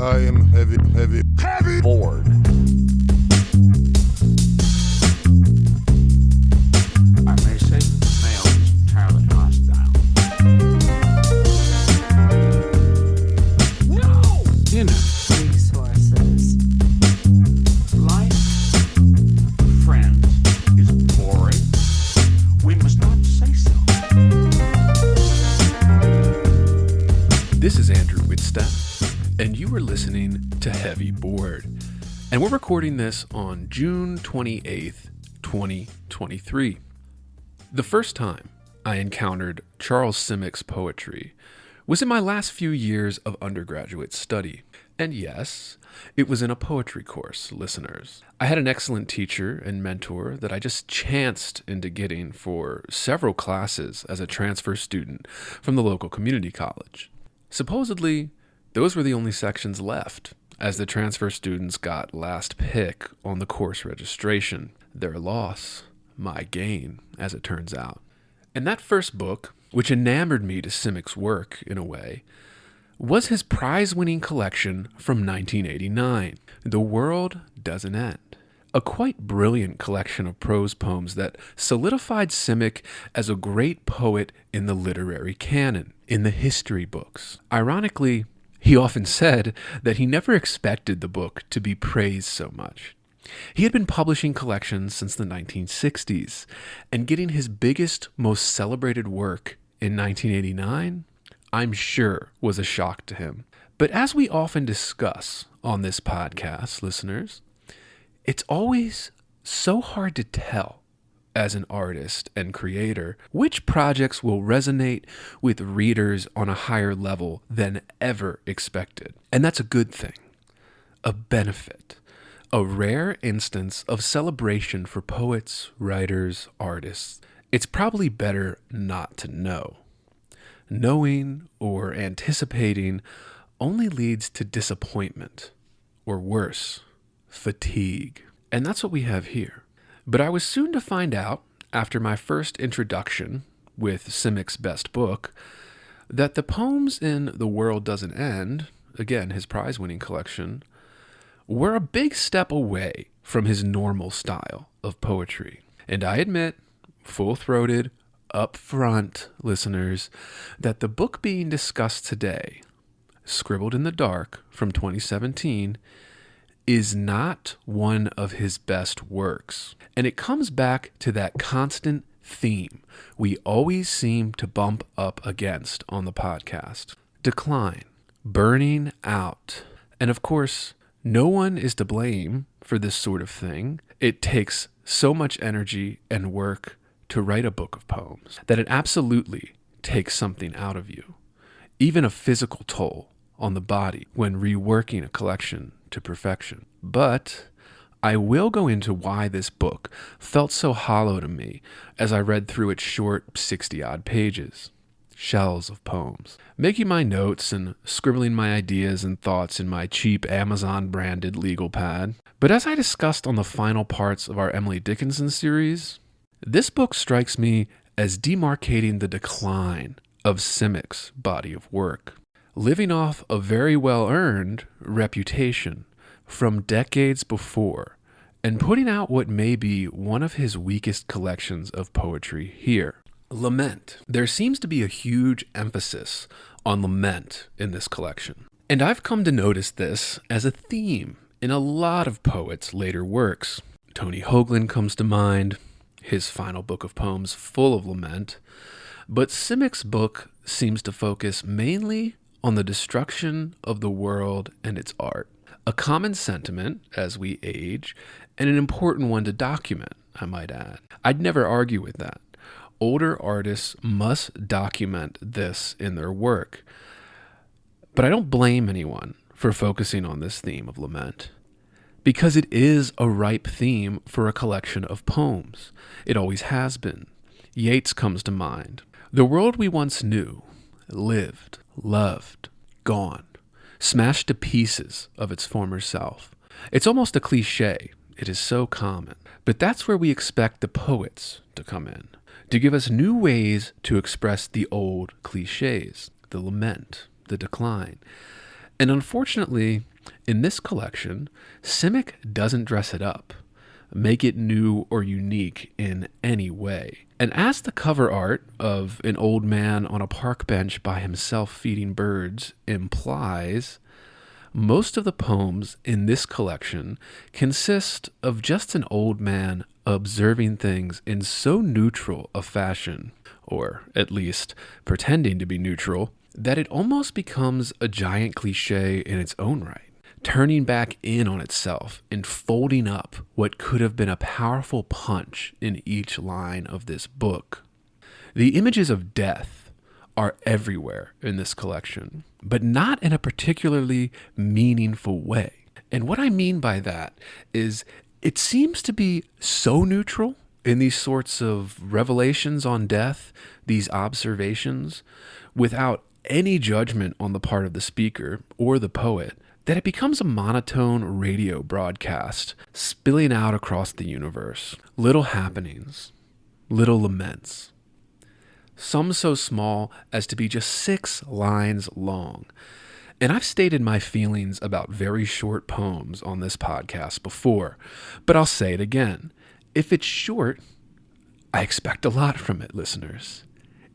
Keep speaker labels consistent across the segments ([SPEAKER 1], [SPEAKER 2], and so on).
[SPEAKER 1] I am heavy
[SPEAKER 2] bored.
[SPEAKER 3] I may say that the male is entirely hostile. No!
[SPEAKER 4] Resources.
[SPEAKER 3] Life, friends, is boring. We must not say so.
[SPEAKER 2] This is Andrew Whitstep, and you are listening to Heavy Bored. And we're recording this on June 28th, 2023. The first time I encountered Charles Simic's poetry was in my last few years of undergraduate study. And yes, it was in a poetry course, listeners. I had an excellent teacher and mentor that I just chanced into getting for several classes as a transfer student from the local community college. Supposedly, those were the only sections left, as the transfer students got last pick on the course registration. Their loss, my gain, as it turns out. And that first book, which enamored me to Simic's work in a way, was his prize-winning collection from 1989, The World Doesn't End. A quite brilliant collection of prose poems that solidified Simic as a great poet in the literary canon, in the history books. Ironically, he often said that he never expected the book to be praised so much. He had been publishing collections since the 1960s, and getting his biggest, most celebrated work in 1989, I'm sure was a shock to him. But as we often discuss on this podcast, listeners, it's always so hard to tell as an artist and creator which projects will resonate with readers on a higher level than ever expected. And that's a good thing, a benefit, a rare instance of celebration for poets, writers, artists. It's probably better not to know. Knowing or anticipating only leads to disappointment, or worse, fatigue. And that's what we have here. But I was soon to find out, after my first introduction with Simic's best book, that the poems in The World Doesn't End, again his prize-winning collection, were a big step away from his normal style of poetry. And I admit, full-throated, up front, listeners, that the book being discussed today, Scribbled in the Dark from 2017, is not one of his best works. And it comes back to that constant theme we always seem to bump up against on the podcast. Decline, burning out. And of course, no one is to blame for this sort of thing. It takes so much energy and work to write a book of poems that it absolutely takes something out of you, even a physical toll on the body when reworking a collection to perfection. But I will go into why this book felt so hollow to me as I read through its short 60-odd pages. Shells of poems. Making my notes and scribbling my ideas and thoughts in my cheap Amazon-branded legal pad. But as I discussed on the final parts of our Emily Dickinson series, this book strikes me as demarcating the decline of Simic's body of work, living off a very well-earned reputation from decades before, and putting out what may be one of his weakest collections of poetry here. Lament. There seems to be a huge emphasis on lament in this collection. And I've come to notice this as a theme in a lot of poets' later works. Tony Hoagland comes to mind, his final book of poems full of lament. But Simic's book seems to focus mainly on the destruction of the world and its art. A common sentiment as we age, and an important one to document, I might add. I'd never argue with that. Older artists must document this in their work. But I don't blame anyone for focusing on this theme of lament, because it is a ripe theme for a collection of poems. It always has been. Yeats comes to mind. The world we once knew, lived, loved, gone, smashed to pieces of its former self. It's almost a cliche. It is so common. But that's where we expect the poets to come in, to give us new ways to express the old cliches, the lament, the decline. And unfortunately, In this collection, Simic doesn't dress it up, make it new or unique in any way. And as the cover art of an old man on a park bench by himself feeding birds implies, most of the poems in this collection consist of just an old man observing things in so neutral a fashion, or at least pretending to be neutral, that it almost becomes a giant cliche in its own right, turning back in on itself and folding up what could have been a powerful punch in each line of this book. The images of death are everywhere in this collection, but not in a particularly meaningful way. And what I mean by that is it seems to be so neutral in these sorts of revelations on death, these observations, without any judgment on the part of the speaker or the poet, that it becomes a monotone radio broadcast spilling out across the universe. Little happenings, little laments. Some so small as to be just 6 lines long. And I've stated my feelings about very short poems on this podcast before, but I'll say it again. If it's short, I expect a lot from it, listeners.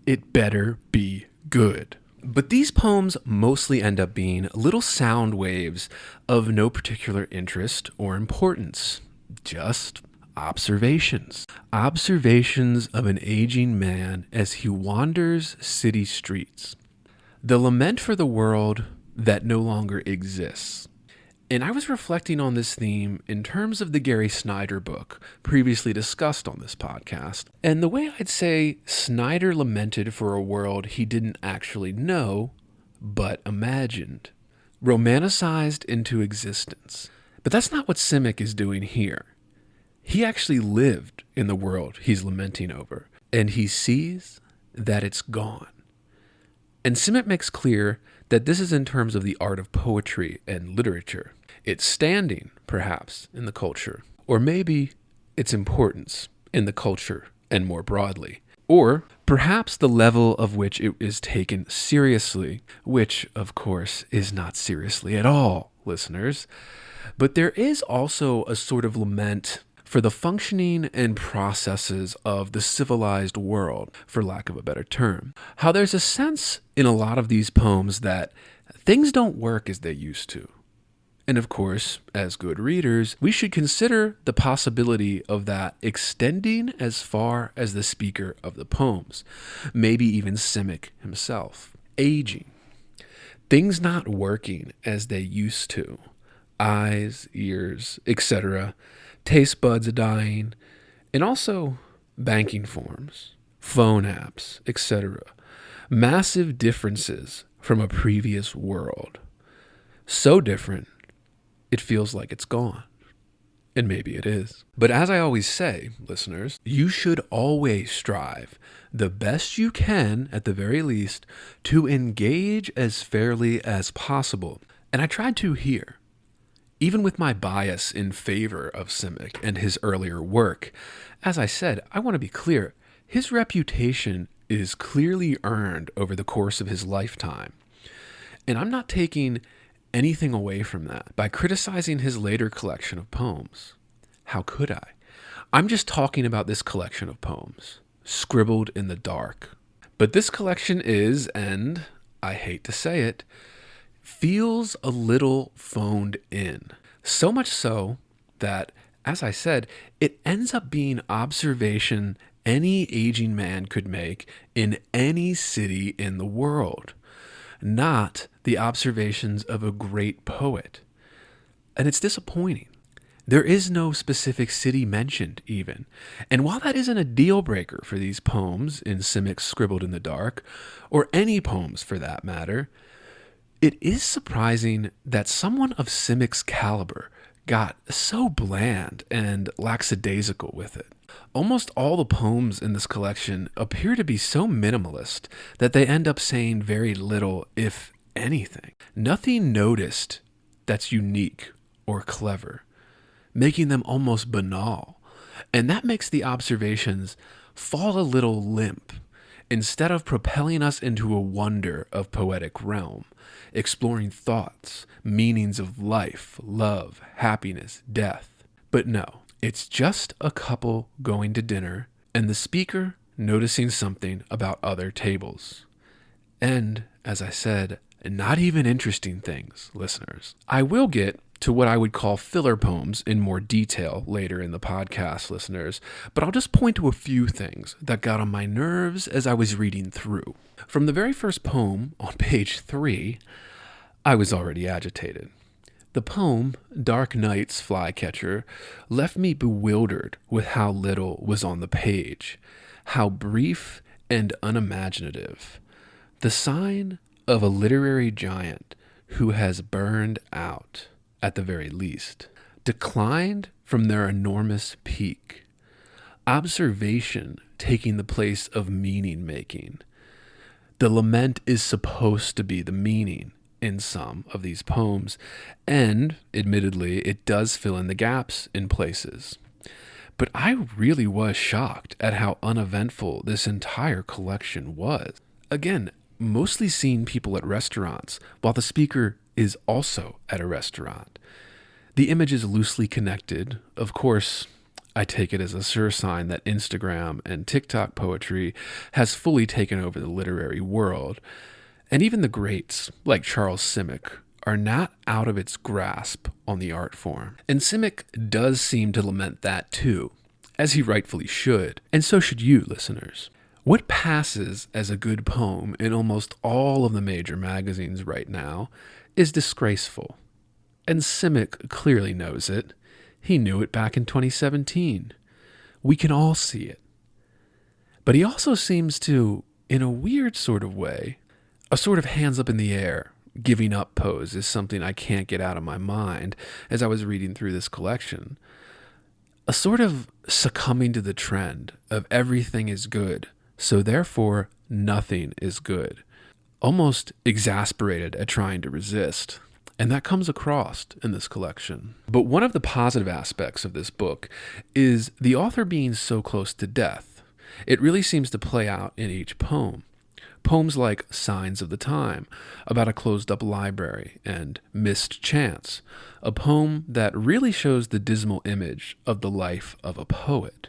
[SPEAKER 2] It better be good. But these poems mostly end up being little sound waves of no particular interest or importance, just observations. Observations of an aging man as he wanders city streets. The lament for the world that no longer exists. And I was reflecting on this theme in terms of the Gary Snyder book previously discussed on this podcast. And the way I'd say Snyder lamented for a world he didn't actually know, but imagined. Romanticized into existence. But that's not what Simic is doing here. He actually lived in the world he's lamenting over. And he sees that it's gone. And Simic makes clear that this is in terms of the art of poetry and literature. Its standing, perhaps, in the culture. Or maybe its importance in the culture and more broadly. Or perhaps the level of which it is taken seriously, which, of course, is not seriously at all, listeners. But there is also a sort of lament for the functioning and processes of the civilized world, for lack of a better term. How there's a sense in a lot of these poems that things don't work as they used to. And of course, as good readers, we should consider the possibility of that extending as far as the speaker of the poems, maybe even Simic himself. Aging. Things not working as they used to. Eyes, ears, etc., taste buds dying, and also banking forms, phone apps, etc. Massive differences from a previous world. So different, it feels like it's gone. And maybe it is. But as I always say, listeners, you should always strive, the best you can at the very least, to engage as fairly as possible. And I tried to here. Even with my bias in favor of Simic and his earlier work, as I said, I want to be clear, his reputation is clearly earned over the course of his lifetime. And I'm not taking anything away from that by criticizing his later collection of poems. How could I? I'm just talking about this collection of poems, Scribbled in the Dark. But this collection is, and I hate to say it, feels a little phoned in. So much so that, as I said, it ends up being observation any aging man could make in any city in the world, not the observations of a great poet. And it's disappointing. There is no specific city mentioned even. And while that isn't a deal breaker for these poems in Simic's Scribbled in the Dark, or any poems for that matter, it is surprising that someone of Simic's caliber got so bland and lackadaisical with it. Almost all the poems in this collection appear to be so minimalist that they end up saying very little, if anything. Nothing noticed that's unique or clever, making them almost banal. And that makes the observations fall a little limp instead of propelling us into a wonder of poetic realm, exploring thoughts, meanings of life, love, happiness, death. But no, it's just a couple going to dinner and the speaker noticing something about other tables. And, as I said, not even interesting things, listeners. I will get to what I would call filler poems in more detail later in the podcast, listeners, but I'll just point to a few things that got on my nerves as I was reading through. From the very first poem on page 3, I was already agitated. The poem, Dark Night's Flycatcher, left me bewildered with how little was on the page, how brief and unimaginative. The sign of a literary giant who has burned out, at the very least, declined from their enormous peak. Observation taking the place of meaning making. The lament is supposed to be the meaning in some of these poems, and admittedly, it does fill in the gaps in places. But I really was shocked at how uneventful this entire collection was. Again, mostly seeing people at restaurants, while the speaker is also at a restaurant. The image is loosely connected. Of course, I take it as a sure sign that Instagram and TikTok poetry has fully taken over the literary world. And even the greats, like Charles Simic, are not out of its grasp on the art form. And Simic does seem to lament that too, as he rightfully should. And so should you, listeners. What passes as a good poem in almost all of the major magazines right now is disgraceful. And Simic clearly knows it. He knew it back in 2017. We can all see it. But he also seems to, in a weird sort of way, a sort of hands up in the air, giving up pose is something I can't get out of my mind as I was reading through this collection. A sort of succumbing to the trend of everything is good, so therefore nothing is good. Almost exasperated at trying to resist. And that comes across in this collection. But one of the positive aspects of this book is the author being so close to death. It really seems to play out in each poem. Poems like Signs of the Time, about a closed-up library, and Missed Chance, a poem that really shows the dismal image of the life of a poet.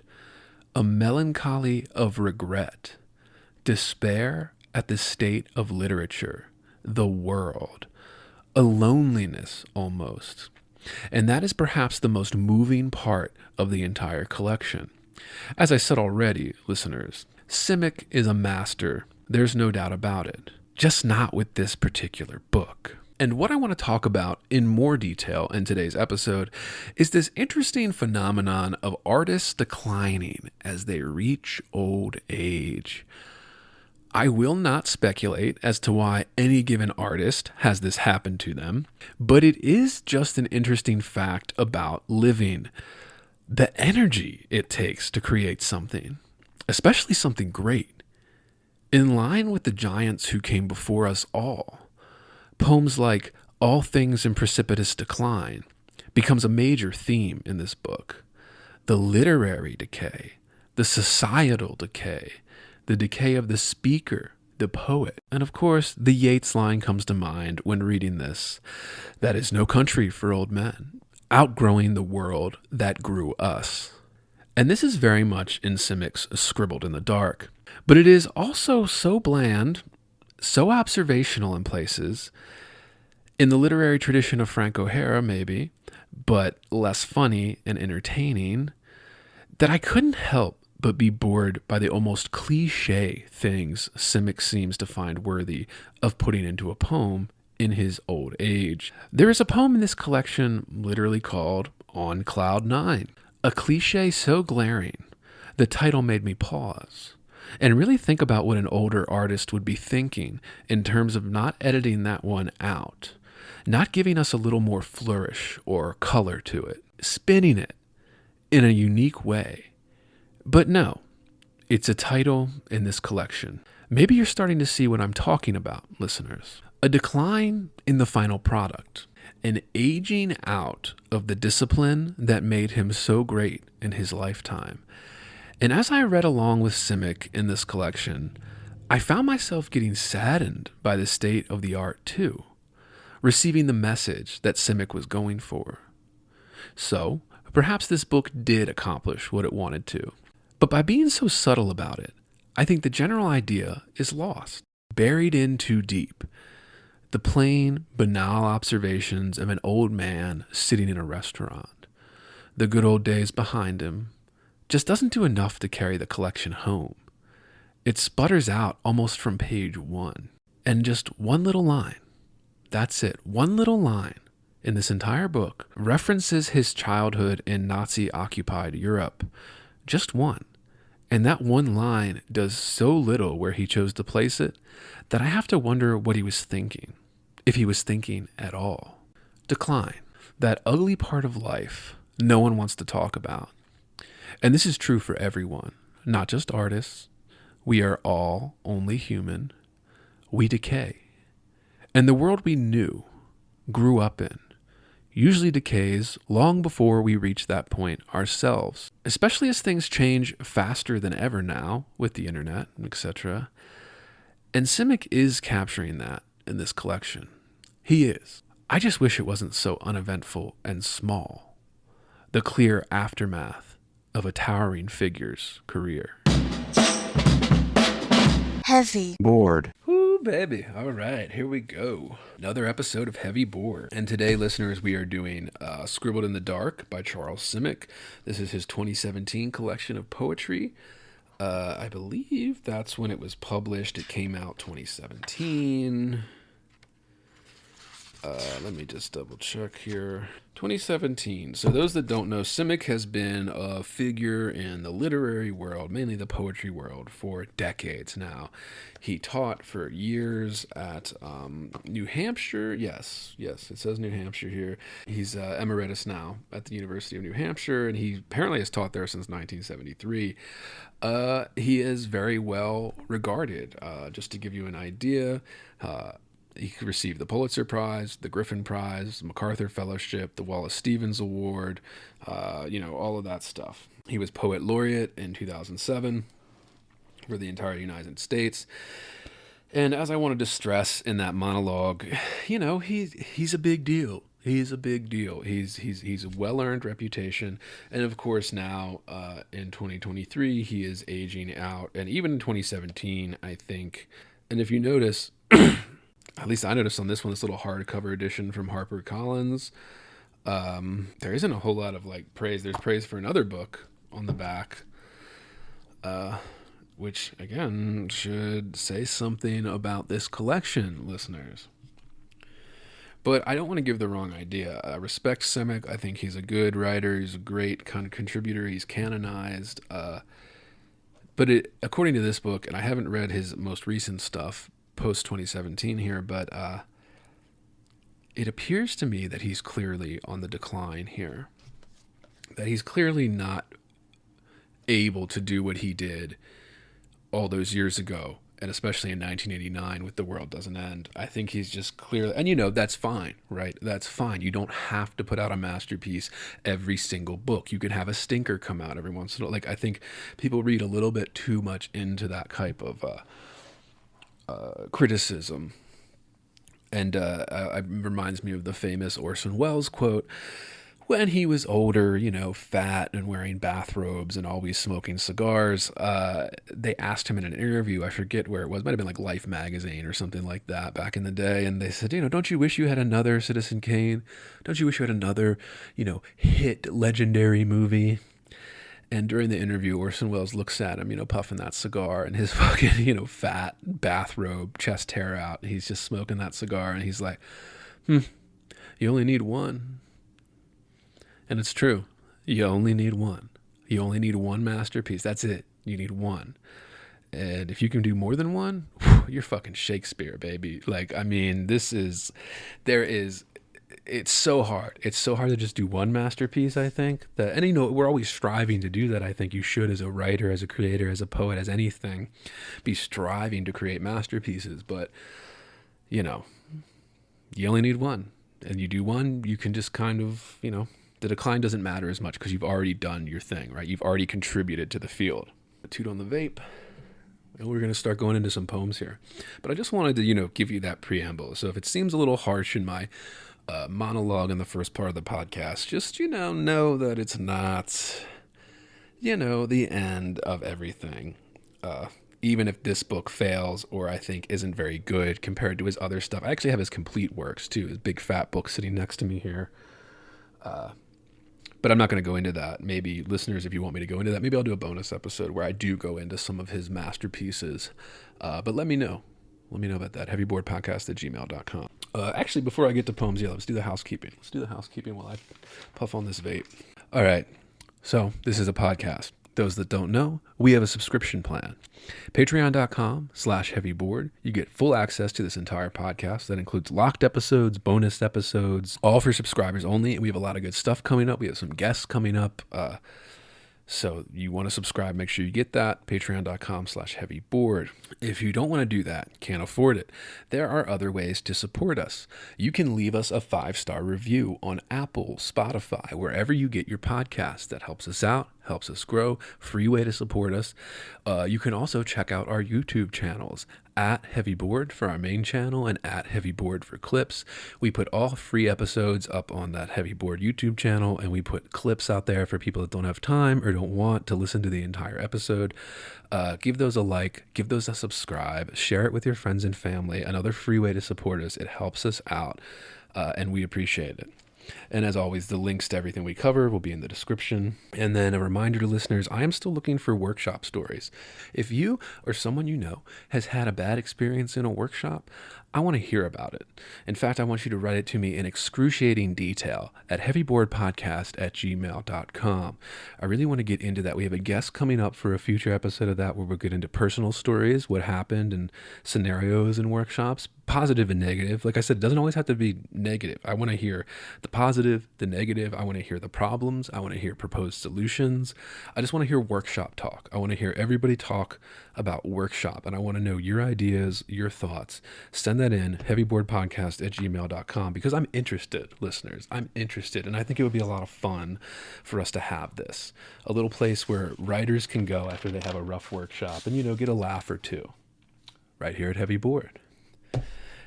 [SPEAKER 2] A melancholy of regret, despair at the state of literature, the world, a loneliness almost. And that is perhaps the most moving part of the entire collection. As I said already, listeners, Simic is a master. There's no doubt about it. Just not with this particular book. And what I want to talk about in more detail in today's episode is this interesting phenomenon of artists declining as they reach old age. I will not speculate as to why any given artist has this happen to them, but it is just an interesting fact about living. The energy it takes to create something, especially something great, in line with the giants who came before us all. Poems like All Things in Precipitous Decline becomes a major theme in this book. The literary decay, the societal decay, the decay of the speaker, the poet. And of course, the Yeats line comes to mind when reading this. That is no country for old men, outgrowing the world that grew us. And this is very much in Simic's Scribbled in the Dark. But it is also so bland, so observational in places, in the literary tradition of Frank O'Hara maybe, but less funny and entertaining, that I couldn't help but be bored by the almost cliche things Simic seems to find worthy of putting into a poem in his old age. There is a poem in this collection literally called On Cloud 9, a cliche so glaring, the title made me pause and really think about what an older artist would be thinking in terms of not editing that one out, not giving us a little more flourish or color to it, spinning it in a unique way. But no, it's a title in this collection. Maybe you're starting to see what I'm talking about, listeners. A decline in the final product, an aging out of the discipline that made him so great in his lifetime. And as I read along with Simic in this collection, I found myself getting saddened by the state of the art too, receiving the message that Simic was going for. So, perhaps this book did accomplish what it wanted to. But by being so subtle about it, I think the general idea is lost, buried in too deep. The plain, banal observations of an old man sitting in a restaurant, the good old days behind him, just doesn't do enough to carry the collection home. It sputters out almost from page 1. And just one little line, that's it, one little line in this entire book references his childhood in Nazi-occupied Europe. Just one. And that one line does so little where he chose to place it that I have to wonder what he was thinking, if he was thinking at all. Decline, that ugly part of life no one wants to talk about. And this is true for everyone, not just artists. We are all only human. We decay. And the world we knew, grew up in, usually decays long before we reach that point ourselves, especially as things change faster than ever now with the internet, etc. And Simic is capturing that in this collection. He is. I just wish it wasn't so uneventful and small. The clear aftermath of a towering figure's career.
[SPEAKER 4] Heavy
[SPEAKER 5] bored.
[SPEAKER 2] Ooh, baby. All right, here we go. Another episode of Heavy Board. And today, listeners, we are doing Scribbled in the Dark by Charles Simic. This is his 2017 collection of poetry. I believe that's when it was published. It came out 2017. Let me just double check here. 2017. So those that don't know, Simic has been a figure in the literary world, mainly the poetry world, for decades now. He taught for years at New Hampshire. Yes, it says New Hampshire here. He's emeritus now at the University of New Hampshire, and he apparently has taught there since 1973. He is very well regarded. Just to give you an idea, he received the Pulitzer Prize, the Griffin Prize, the MacArthur Fellowship, the Wallace Stevens Award, all of that stuff. He was Poet Laureate in 2007 for the entire United States. And as I wanted to stress in that monologue, he's a big deal. He's a big deal. He's a well-earned reputation. And of course now in 2023, he is aging out. And even in 2017, I think, and if you notice, at least I noticed on this one, this little hardcover edition from HarperCollins, there isn't a whole lot of praise. There's praise for another book on the back, which again should say something about this collection, listeners. But I don't want to give the wrong idea. I respect Simic. I think he's a good writer. He's a great kind of contributor. He's canonized. But according to this book, and I haven't read his most recent stuff, post 2017 here, but it appears to me that he's clearly on the decline here, that he's clearly not able to do what he did all those years ago, and especially in 1989 with The World Doesn't End. I think he's just clearly, and that's fine, right? That's fine. You don't have to put out a masterpiece every single book. You can have a stinker come out every once in a while. I think people read a little bit too much into that type of criticism. And it reminds me of the famous Orson Welles quote, when he was older, fat and wearing bathrobes and always smoking cigars. They asked him in an interview, I forget where it was, might have been Life magazine or something like that back in the day. And they said, don't you wish you had another Citizen Kane? Don't you wish you had another, hit legendary movie? And during the interview, Orson Welles looks at him, puffing that cigar and his fucking, fat bathrobe, chest hair out. He's just smoking that cigar. And he's like, you only need one. And it's true. You only need one. You only need one masterpiece. That's it. You need one. And if you can do more than one, you're fucking Shakespeare, baby. It's so hard. It's so hard to just do one masterpiece, I think. We're always striving to do that. I think you should, as a writer, as a creator, as a poet, as anything, be striving to create masterpieces. But, you only need one. And you do one, you can just kind of, the decline doesn't matter as much because you've already done your thing, right? You've already contributed to the field. A toot on the vape. And we're going to start going into some poems here. But I just wanted to, give you that preamble. So if it seems a little harsh in my monologue in the first part of the podcast, just, know that it's not, the end of everything. Even if this book fails or I think isn't very good compared to his other stuff. I actually have his complete works too, his big fat book sitting next to me here. But I'm not going to go into that. Maybe listeners, if you want me to go into that, maybe I'll do a bonus episode where I do go into some of his masterpieces. But let me know. Let me know about that. heavyboardpodcast@gmail.com. Actually, before I get to poems, let's do the housekeeping. Let's do the housekeeping while I puff on this vape. All right. So this is a podcast. Those that don't know, we have a subscription plan. Patreon.com/heavyboard. You get full access to this entire podcast. That includes locked episodes, bonus episodes, all for subscribers only. We have a lot of good stuff coming up. We have some guests coming up. So you want to subscribe, make sure you get that. Patreon.com/heavyboard. If you don't want to do that, can't afford it, there are other ways to support us. You can leave us a 5-star review on Apple, Spotify, wherever you get your podcast. That helps us out, helps us grow. Free way to support us. You can also check out our YouTube channels, @heavyboard for our main channel and @heavyboard for clips. We put all free episodes up on that Heavyboard YouTube channel, and we put clips out there for people that don't have time or don't want to listen to the entire episode. Give those a like, give those a subscribe, share it with your friends and family. Another free way to support us. It helps us out, and we appreciate it. And as always, the links to everything we cover will be in the description. And then a reminder to listeners, I am still looking for workshop stories. If you or someone you know has had a bad experience in a workshop, I want to hear about it. In fact, I want you to write it to me in excruciating detail at heavyboardpodcast@gmail.com. I really want to get into that. We have a guest coming up for a future episode of that where we'll get into personal stories, what happened, and scenarios in workshops, positive and negative. Like I said, it doesn't always have to be negative. I want to hear the positive, the negative. I want to hear the problems. I want to hear proposed solutions. I just want to hear workshop talk. I want to hear everybody talk about workshop, and I want to know your ideas, your thoughts. Send that in, heavyboardpodcast@gmail.com, because I'm interested, listeners. I'm interested, and I think it would be a lot of fun for us to have this. A little place where writers can go after they have a rough workshop and, get a laugh or two. Right here at Heavy Board.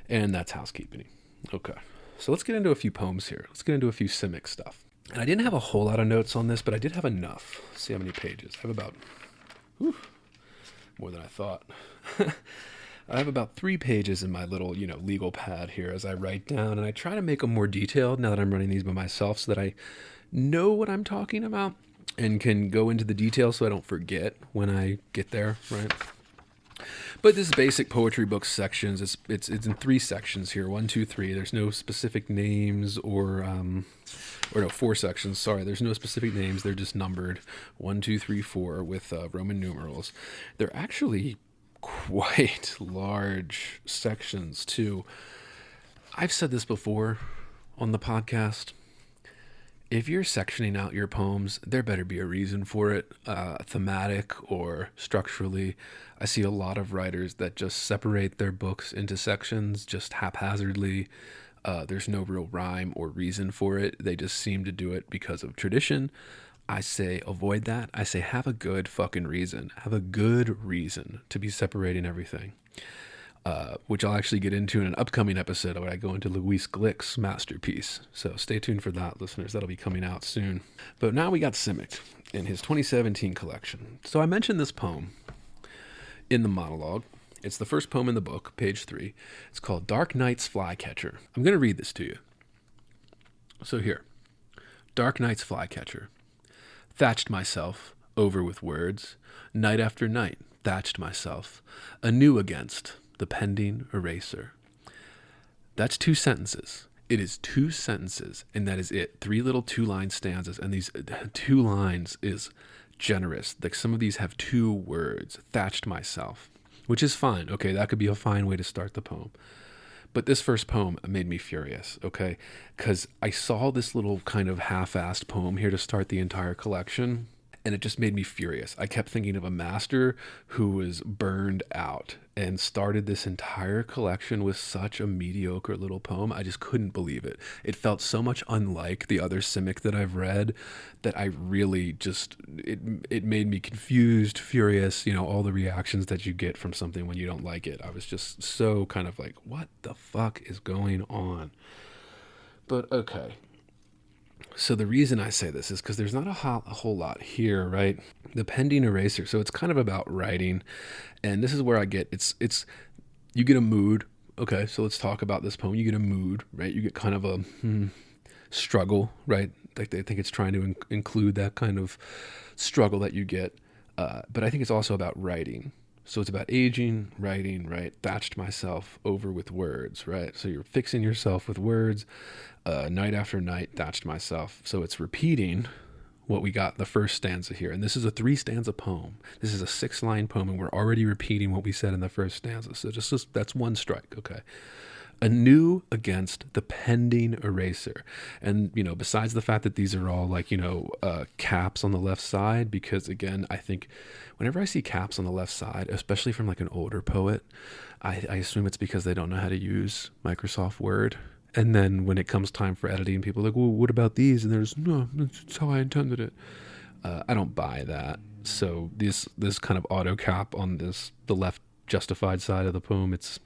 [SPEAKER 2] And that's housekeeping. Okay. So let's get into a few poems here. Let's get into a few Simic stuff. And I didn't have a whole lot of notes on this, but I did have enough. Let's see how many pages. I have about, more than I thought. I have about 3 pages in my little, legal pad here as I write down, and I try to make them more detailed now that I'm running these by myself so that I know what I'm talking about and can go into the details so I don't forget when I get there, right? But this is basic poetry book sections. It's in 3 sections here. 1, 2, 3. There's no specific names or no, 4 sections. Sorry, there's no specific names. They're just numbered 1, 2, 3, 4 with Roman numerals. They're actually quite large sections too. I've said this before on the podcast. If you're sectioning out your poems, there better be a reason for it, thematic or structurally. I see a lot of writers that just separate their books into sections just haphazardly. There's no real rhyme or reason for it. They just seem to do it because of tradition. I say avoid that. I say have a good fucking reason. Have a good reason to be separating everything. Which I'll actually get into in an upcoming episode where I go into Louise Glick's masterpiece. So stay tuned for that, listeners. That'll be coming out soon. But now we got Simic in his 2017 collection. So I mentioned this poem in the monologue. It's the first poem in the book, page 3. It's called Dark Night's Flycatcher. I'm going to read this to you. So here. Dark Night's Flycatcher. Thatched myself over with words. Night after night, thatched myself anew against the pending eraser. That's 2 sentences. It is 2 sentences, and that is it. 3 little 2-line stanzas, and these 2 lines is generous. Like some of these have 2 words. Thatched myself, which is fine. Okay, that could be a fine way to start the poem. But this first poem made me furious, okay? Because I saw this little kind of half-assed poem here to start the entire collection, And it just made me furious. I kept thinking of a master who was burned out and started this entire collection with such a mediocre little poem. I just couldn't believe it. It felt so much unlike the other Simic that I've read that I really just, it made me confused, furious, all the reactions that you get from something when you don't like it. I was just so kind of like, what the fuck is going on? But okay. So the reason I say this is because there's not a whole lot here, right? The pending eraser. So it's kind of about writing, and this is where I get it's you get a mood. Okay, so let's talk about this poem. You get a mood, right? You get kind of a struggle, right? Like they think it's trying to include that kind of struggle that you get. But I think it's also about writing. So it's about aging, writing, right? Thatched myself over with words, right? So you're fixing yourself with words, night after night, thatched myself. So it's repeating what we got in the first stanza here. And this is a 3-stanza poem. This is a 6-line poem, and we're already repeating what we said in the first stanza. So that's one strike, okay? Anew against the pending eraser. And, besides the fact that these are all like, caps on the left side, because again, I think whenever I see caps on the left side, especially from like an older poet, I assume it's because they don't know how to use Microsoft Word. And then when it comes time for editing, people are like, well, what about these? And there's, no, that's how I intended it. I don't buy that. So this kind of auto cap on the left justified side of the poem, it's,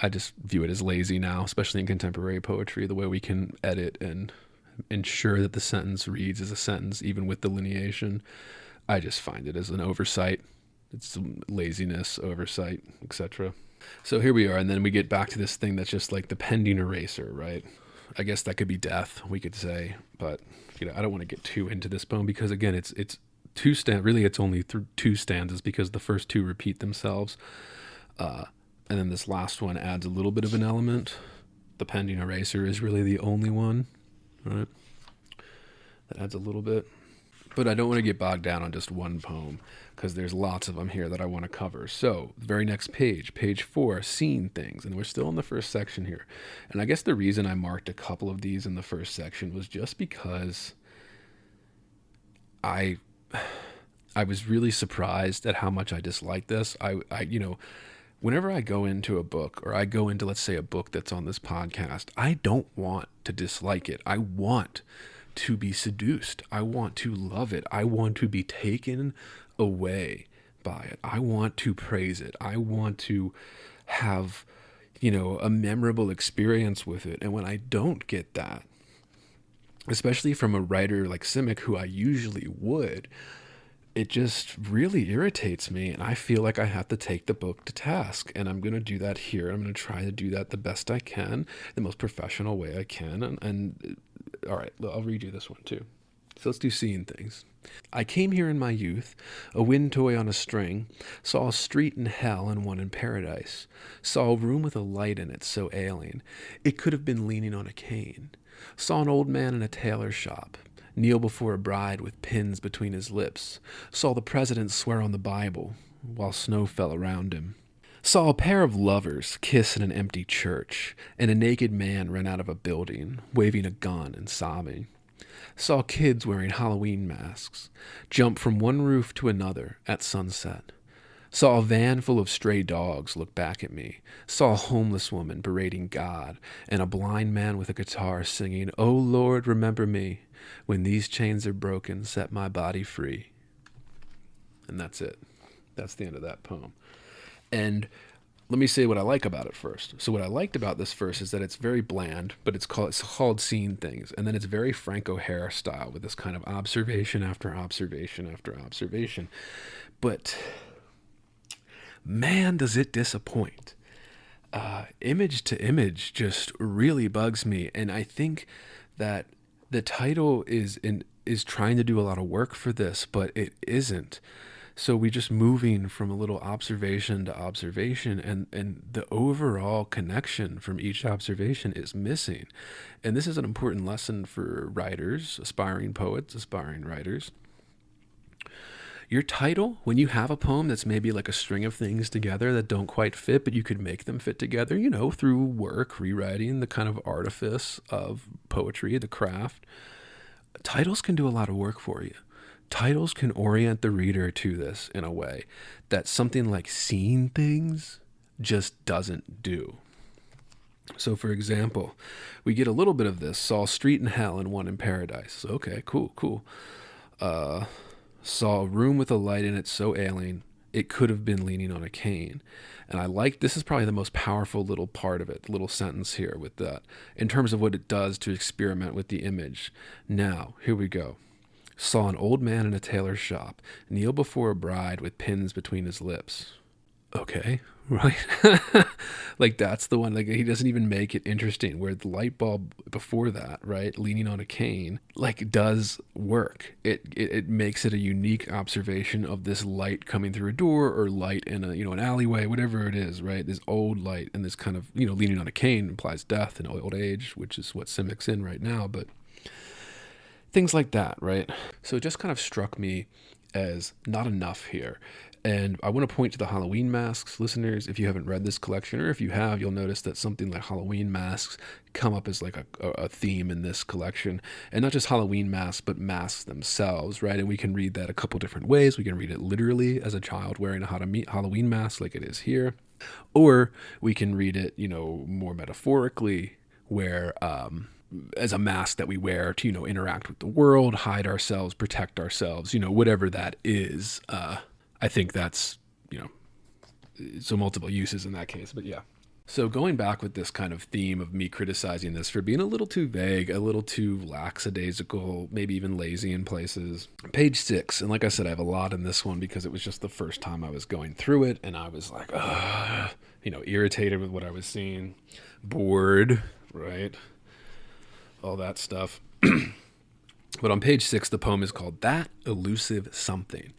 [SPEAKER 2] I just view it as lazy now, especially in contemporary poetry, the way we can edit and ensure that the sentence reads as a sentence, even with delineation. I just find it as an oversight. It's some laziness, oversight, etc. So here we are, and then we get back to this thing that's just like the pending eraser, right? I guess that could be death, we could say, but I don't want to get too into this poem because again, it's two really it's only 2 stanzas because the first 2 repeat themselves. And then this last one adds a little bit of an element. The pending eraser is really the only one, right? That adds a little bit. But I don't want to get bogged down on just one poem because there's lots of them here that I want to cover. So the very next page 4, seeing things. And we're still in the first section here. And I guess the reason I marked a couple of these in the first section was just because I was really surprised at how much I disliked this. Whenever I go into a book or I go into, let's say, a book that's on this podcast, I don't want to dislike it. I want to be seduced. I want to love it. I want to be taken away by it. I want to praise it. I want to have, a memorable experience with it. And when I don't get that, especially from a writer like Simic, who I usually would, it just really irritates me, and I feel like I have to take the book to task, and I'm going to do that here. I'm going to try to do that the best I can, the most professional way I can, and all right, I'll read you this one too. So let's do seeing things. I came here in my youth, a wind toy on a string, saw a street in hell and one in paradise, saw a room with a light in it so alien, it could have been leaning on a cane, saw an old man in a tailor shop, kneel before a bride with pins between his lips, saw the president swear on the Bible while snow fell around him, saw a pair of lovers kiss in an empty church, and a naked man run out of a building, waving a gun and sobbing, saw kids wearing Halloween masks jump from one roof to another at sunset, saw a van full of stray dogs look back at me, saw a homeless woman berating God, and a blind man with a guitar singing, "Oh Lord, remember me. When these chains are broken, set my body free." And that's it. That's the end of that poem. And let me say what I like about it first. So what I liked about this verse is that it's very bland, but it's called Seeing Things. And then it's very Frank O'Hara style with this kind of observation after observation after observation. But man, does it disappoint. Image to image just really bugs me. And I think that the title is trying to do a lot of work for this, but it isn't. So we're just moving from a little observation to observation, and the overall connection from each observation is missing. And this is an important lesson for writers, aspiring poets, aspiring writers. Your title, when you have a poem that's maybe like a string of things together that don't quite fit, but you could make them fit together, through work, rewriting, the kind of artifice of poetry, the craft. Titles can do a lot of work for you. titles can orient the reader to this in a way that something like seeing things just doesn't do. So, for example, we get a little bit of this: saw a street in hell and one in paradise. Okay, cool. Saw a room with a light in it so alien it could have been leaning on a cane. And I like, this is probably the most powerful little part of it, little sentence here with that, in terms of what it does to experiment with the image. Now, here we go. Saw an old man in a tailor's shop kneel before a bride with pins between his lips. Okay, right? Like, that's the one. Like, he doesn't even make it interesting, where the light bulb before that, right, leaning on a cane, like, does work. It makes it a unique observation of this light coming through a door, or light in a, an alleyway, whatever it is, right? This old light, and this kind of, leaning on a cane implies death and old age, which is what Simic's in right now. But things like that, right? So it just kind of struck me as not enough here. And I want to point to the Halloween masks, listeners. If you haven't read this collection, or if you have, you'll notice that something like Halloween masks come up as like a theme in this collection. And not just Halloween masks, but masks themselves, right? And we can read that a couple different ways. We can read it literally as a child wearing a Halloween mask like it is here. Or we can read it, more metaphorically, where as a mask that we wear to, interact with the world, hide ourselves, protect ourselves, whatever that is. I think that's, so multiple uses in that case, but yeah. So going back with this kind of theme of me criticizing this for being a little too vague, a little too lackadaisical, maybe even lazy in places. Page 6, and like I said, I have a lot in this one because it was just the first time I was going through it, and I was like, irritated with what I was seeing, bored, right? All that stuff. But on page 6, the poem is called That Elusive Something.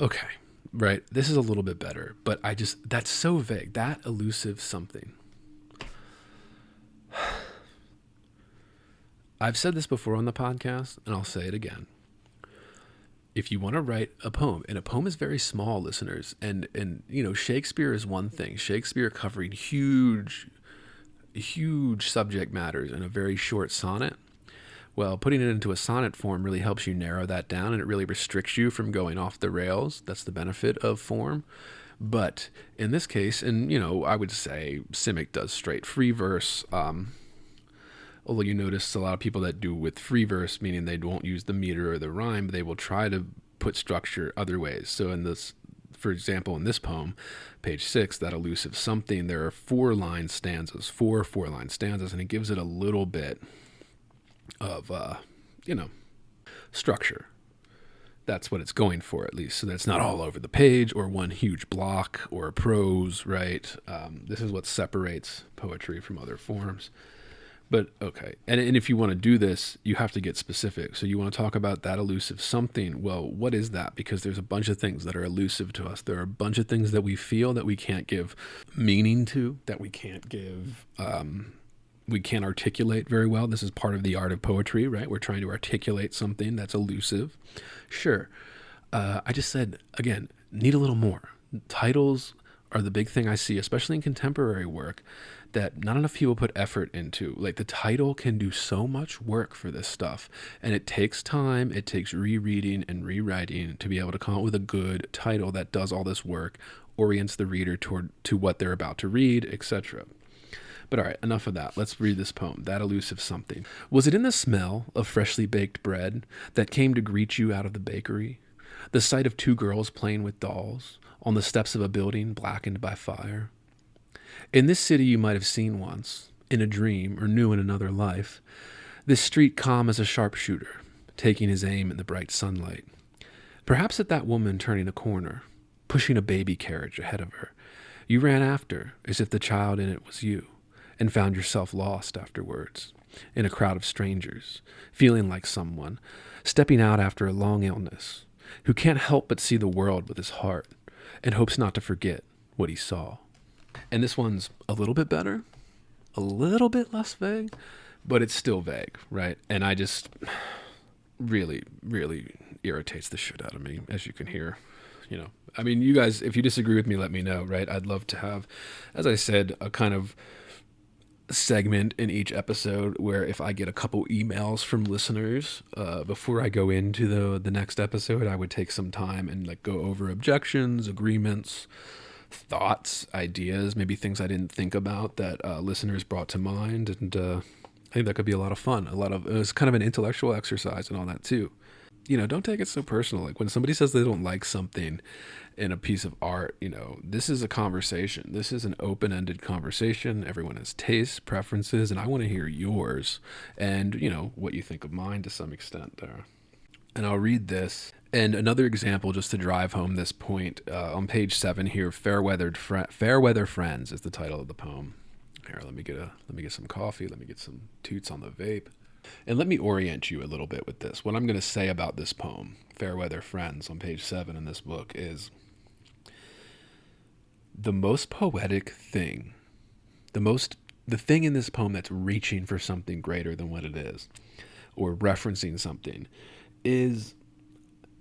[SPEAKER 2] Okay, right. This is a little bit better, but that's so vague. That elusive something. I've said this before on the podcast, and I'll say it again. If you want to write a poem, and a poem is very small, listeners, and Shakespeare is one thing. Shakespeare covering huge subject matters in a very short sonnet. Well, putting it into a sonnet form really helps you narrow that down, and it really restricts you from going off the rails. That's the benefit of form. But in this case, and I would say Simic does straight free verse. Although you notice a lot of people that do with free verse, meaning they won't use the meter or the rhyme, but they will try to put structure other ways. So in this, for example, in this poem, page 6, That Elusive Something, there are 4-line stanzas, four 4-line stanzas, and it gives it a little bit of, structure. That's what it's going for, at least, so that it's not all over the page or one huge block or prose, right? This is what separates poetry from other forms. But, okay, and if you want to do this, you have to get specific. So you want to talk about that elusive something. Well, what is that? Because there's a bunch of things that are elusive to us. There are a bunch of things that we feel that we can't give meaning to, that we can't give... we can't articulate very well. This is part of the art of poetry, right? We're trying to articulate something that's elusive. Sure. I just said, again, need a little more. Titles are the big thing I see, especially in contemporary work, that not enough people put effort into. Like, the title can do so much work for this stuff, and it takes time, it takes rereading and rewriting to be able to come up with a good title that does all this work, orients the reader to what they're about to read, etc. But all right, enough of that. Let's read this poem, That Elusive Something. Was it in the smell of freshly baked bread that came to greet you out of the bakery? The sight of 2 girls playing with dolls on the steps of a building blackened by fire? In this city you might have seen once, in a dream or knew in another life, this street calm as a sharpshooter, taking his aim in the bright sunlight. Perhaps at that woman turning a corner, pushing a baby carriage ahead of her, you ran after as if the child in it was you, and found yourself lost afterwards, in a crowd of strangers, feeling like someone, stepping out after a long illness, who can't help but see the world with his heart, and hopes not to forget what he saw. And this one's a little bit better, a little bit less vague, but it's still vague, right? And I just really, really irritates the shit out of me, as you can hear. I mean, you guys, if you disagree with me, let me know, right? I'd love to have, as I said, a kind of segment in each episode where if I get a couple emails from listeners before I go into the next episode, I would take some time and like go over objections, agreements, thoughts, ideas, maybe things I didn't think about that listeners brought to mind. And I think that could be a lot of fun. It's kind of an intellectual exercise and all that too. Don't take it so personal. Like when somebody says they don't like something in a piece of art, this is a conversation. This is an open-ended conversation. Everyone has tastes, preferences, and I want to hear yours and, what you think of mine to some extent there. And I'll read this. And another example, just to drive home this point, on page 7 here, Fair Weather Friends is the title of the poem. Here, let me get some coffee. Let me get some toots on the vape. And let me orient you a little bit with this. What I'm going to say about this poem, Fair Weather Friends, on page 7 in this book, is the most poetic thing, the thing in this poem that's reaching for something greater than what it is, or referencing something, is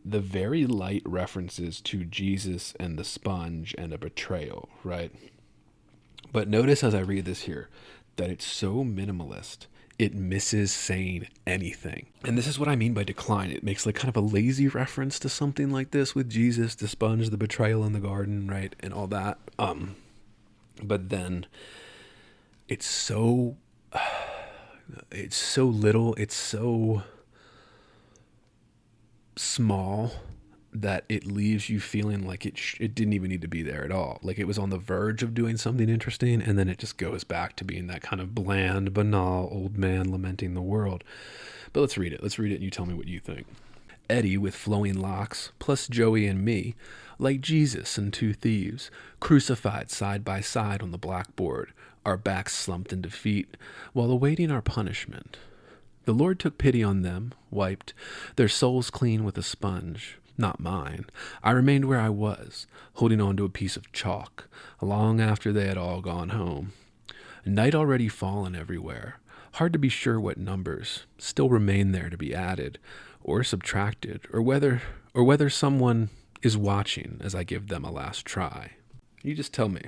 [SPEAKER 2] the very light references to Jesus and the sponge and a betrayal, right? But notice as I read this here that it's so minimalist. It misses saying anything. And this is what I mean by decline. It makes like kind of a lazy reference to something like this with Jesus, the sponge, the betrayal in the garden, right? And all that. But then it's so little, it's so small that it leaves you feeling like it didn't even need to be there at all. Like it was on the verge of doing something interesting, and then it just goes back to being that kind of bland, banal old man lamenting the world. But let's read it. And you tell me what you think. Eddie with flowing locks, plus Joey and me, like Jesus and two thieves, crucified side by side on the blackboard, our backs slumped in defeat, while awaiting our punishment. The Lord took pity on them, wiped their souls clean with a sponge. Not mine. I remained where I was, holding on to a piece of chalk, long after they had all gone home. Night already fallen everywhere. Hard to be sure what numbers still remain there to be added or subtracted, or whether someone is watching as I give them a last try. You just tell me,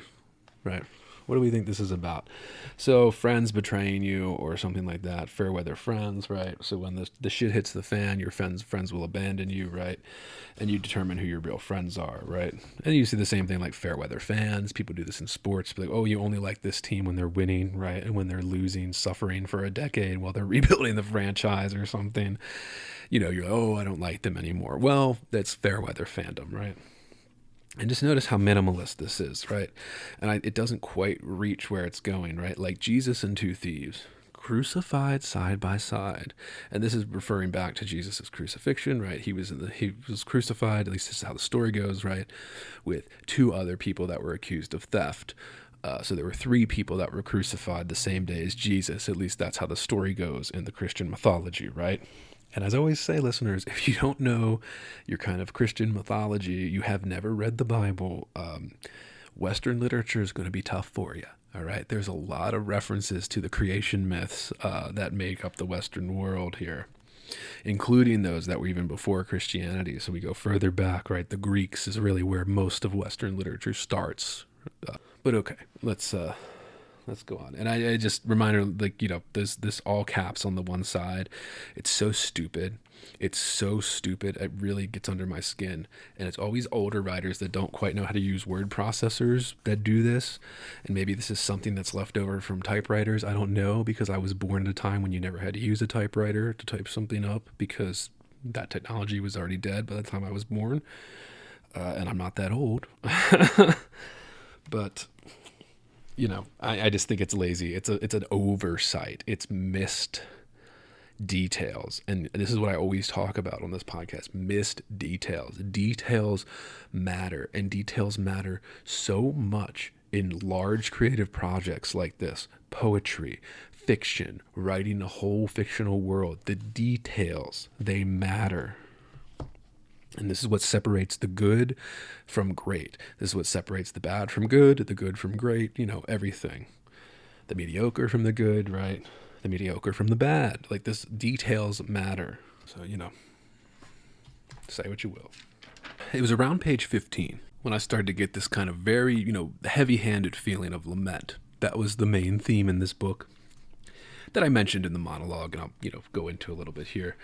[SPEAKER 2] right? What do we think this is about? So friends betraying you or something like that. Fair weather friends, right? So when the shit hits the fan, your friends will abandon you, right? And you determine who your real friends are, right? And you see the same thing like fair weather fans. People do this in sports. Like, oh, you only like this team when they're winning, right? And when they're losing, suffering for a decade while they're rebuilding the franchise or something. You're like, oh, I don't like them anymore. Well, that's fair weather fandom, right? And just notice how minimalist this is, right? And it doesn't quite reach where it's going, right? Like Jesus and two thieves, crucified side by side. And this is referring back to Jesus' crucifixion, right? He was crucified, at least this is how the story goes, right? With two other people that were accused of theft. So there were 3 people that were crucified the same day as Jesus. At least that's how the story goes in the Christian mythology, right? And as I always say, listeners, if you don't know your kind of Christian mythology, you have never read the Bible, Western literature is going to be tough for you. All right. There's a lot of references to the creation myths that make up the Western world here, including those that were even before Christianity. So we go further back, right? The Greeks is really where most of Western literature starts. But okay, let's go on. And I just reminder, like, this all caps on the one side. It's so stupid. It really gets under my skin. And it's always older writers that don't quite know how to use word processors that do this. And maybe this is something that's left over from typewriters. I don't know, because I was born at a time when you never had to use a typewriter to type something up, because that technology was already dead by the time I was born. And I'm not that old. But I just think it's lazy. It's an oversight. It's missed details. And this is what I always talk about on this podcast. Missed details. Details matter, and details matter so much in large creative projects like this. Poetry, fiction, writing a whole fictional world. The details, they matter. And this is what separates the good from great. This is what separates the bad from good, the good from great, everything. The mediocre from the good, right? The mediocre from the bad. Like, this details matter. So, say what you will. It was around page 15 when I started to get this kind of very, heavy-handed feeling of lament. That was the main theme in this book. that I mentioned in the monologue, and I'll, go into a little bit here.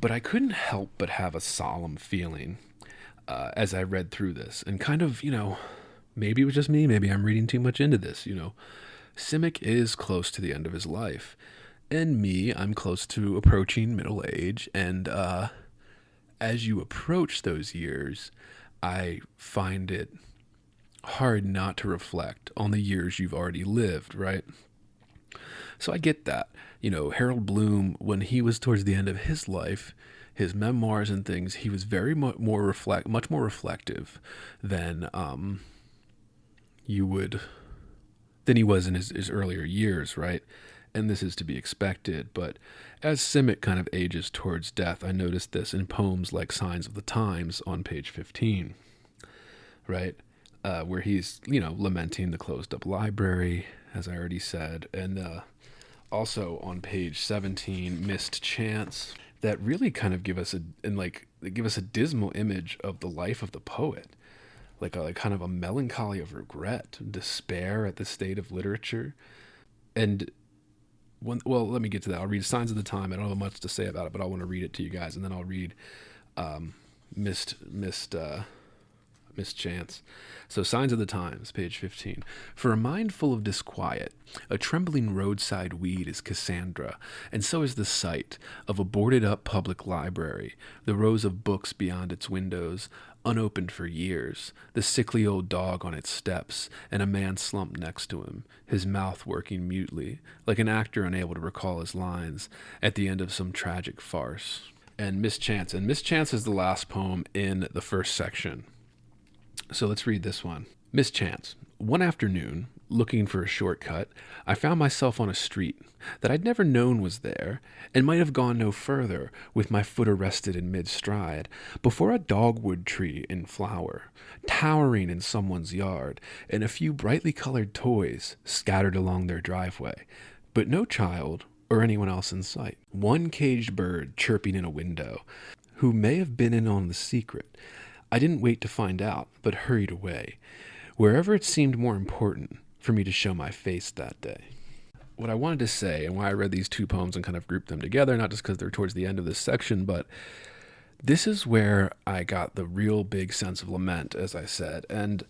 [SPEAKER 2] But I couldn't help but have a solemn feeling as I read through this, and kind of, maybe it was just me, maybe I'm reading too much into this, Simic is close to the end of his life, and me, I'm close to approaching middle age, and as you approach those years, I find it hard not to reflect on the years you've already lived, right? So I get that. Harold Bloom, when he was towards the end of his life, his memoirs and things, he was very much more reflective than than he was in his earlier years, right? And this is to be expected. But as Simic kind of ages towards death, I noticed this in poems like Signs of the Times on page 15, right? Where he's, lamenting the closed up library, as I already said. And also on page 17, Missed Chance, that really kind of give us a dismal image of the life of the poet. Like kind of a melancholy of regret, despair at the state of literature. And let me get to that. I'll read Signs of the Time. I don't have much to say about it, but I want to read it to you guys, and then I'll read Missed Chance. So Signs of the Times, page 15. For a mind full of disquiet, a trembling roadside weed is Cassandra, and so is the sight of a boarded-up public library, the rows of books beyond its windows, unopened for years, the sickly old dog on its steps, and a man slumped next to him, his mouth working mutely, like an actor unable to recall his lines, at the end of some tragic farce. And Missed Chance. And Missed Chance is the last poem in the first section. So let's read this one. Missed Chance. One afternoon, looking for a shortcut, I found myself on a street that I'd never known was there, and might have gone no further, with my foot arrested in mid-stride, before a dogwood tree in flower, towering in someone's yard, and a few brightly colored toys scattered along their driveway, but no child or anyone else in sight. One caged bird chirping in a window, who may have been in on the secret. I didn't wait to find out, but hurried away, wherever it seemed more important for me to show my face that day. What I wanted to say, and why I read these two poems and kind of grouped them together, not just because they're towards the end of this section, but this is where I got the real big sense of lament, as I said. And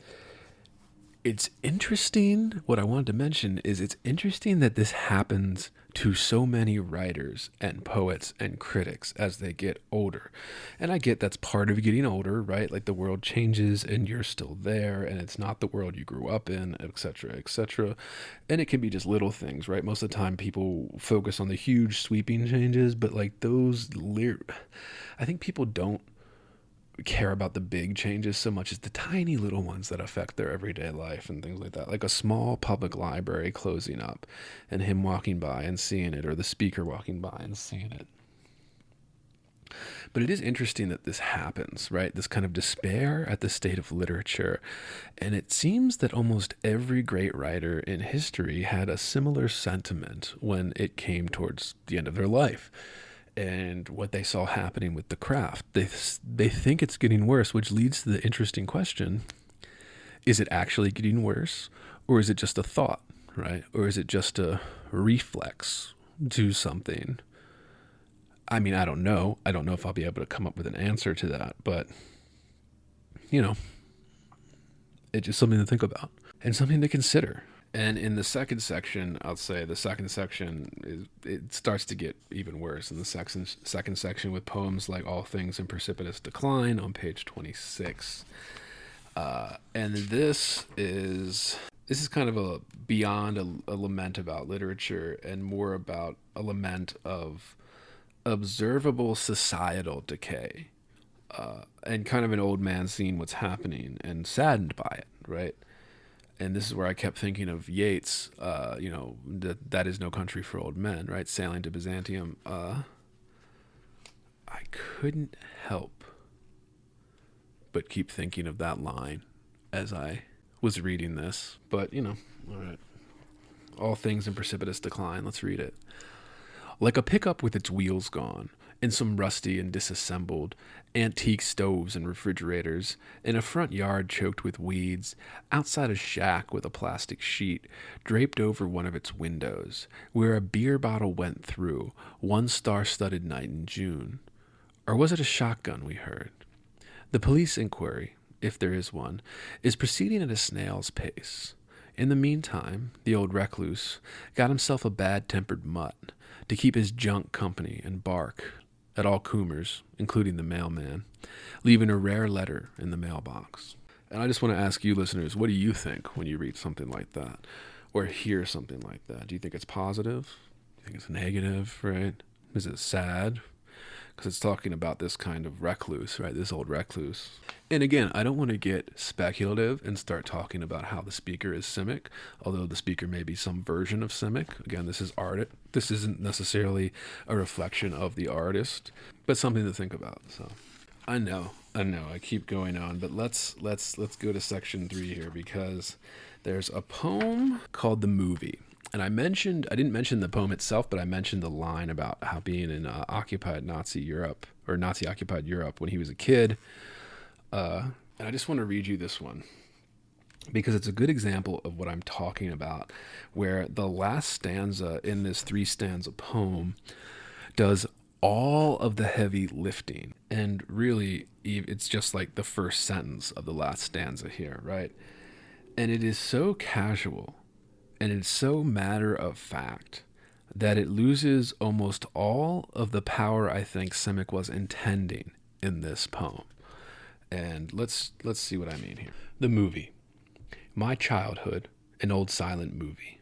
[SPEAKER 2] it's interesting, what I wanted to mention is it's interesting that this happens to so many writers and poets and critics as they get older. And I get that's part of getting older, right? Like the world changes and you're still there and it's not the world you grew up in, etc., etc. And it can be just little things, right? Most of the time people focus on the huge sweeping changes, but like I think people don't care about the big changes so much as the tiny little ones that affect their everyday life and things like that. Like a small public library closing up and him walking by and seeing it, or the speaker walking by and seeing it. But it is interesting that this happens, right? This kind of despair at the state of literature. And it seems that almost every great writer in history had a similar sentiment when it came towards the end of their life. And what they saw happening with the craft. They think it's getting worse, which leads to the interesting question, is it actually getting worse? Or is it just a thought, right? Or is it just a reflex to something? I mean, I don't know. I don't know if I'll be able to come up with an answer to that, but, it's just something to think about and something to consider. And in the second section, I'll say the second section, it starts to get even worse in the second section with poems like All Things in Precipitous Decline on page 26. And this is kind of a beyond a lament about literature and more about a lament of observable societal decay, and kind of an old man seeing what's happening and saddened by it, right? And this is where I kept thinking of Yeats, that is no country for old men, right? Sailing to Byzantium. I couldn't help but keep thinking of that line as I was reading this. But, all right. All Things in Precipitous Decline. Let's read it. Like a pickup with its wheels gone, and some rusty and disassembled antique stoves and refrigerators, in a front yard choked with weeds, outside a shack with a plastic sheet draped over one of its windows, where a beer bottle went through one star-studded night in June. Or was it a shotgun we heard? The police inquiry, if there is one, is proceeding at a snail's pace. In the meantime, the old recluse got himself a bad-tempered mutt to keep his junk company and bark at all coomers, including the mailman, leaving a rare letter in the mailbox. And I just want to ask you listeners, what do you think when you read something like that or hear something like that? Do you think it's positive? Do you think it's negative, right? Is it sad? Because it's talking about this kind of recluse, right? This old recluse. And again, I don't want to get speculative and start talking about how the speaker is Simic, although the speaker may be some version of Simic. Again, this is art. This isn't necessarily a reflection of the artist, but something to think about. So I know, I keep going on, but let's go to section 3 here, because there's a poem called The Movie. And I didn't mention the poem itself, but I mentioned the line about how being in occupied Nazi Europe, or Nazi-occupied Europe when he was a kid. And I just want to read you this one, because it's a good example of what I'm talking about, where the last stanza in this 3-stanza poem does all of the heavy lifting. And really, it's just like the first sentence of the last stanza here, right? And it is so casual, and it's so matter of fact, that it loses almost all of the power I think Simic was intending in this poem. And let's see what I mean here. The movie. My childhood, an old silent movie.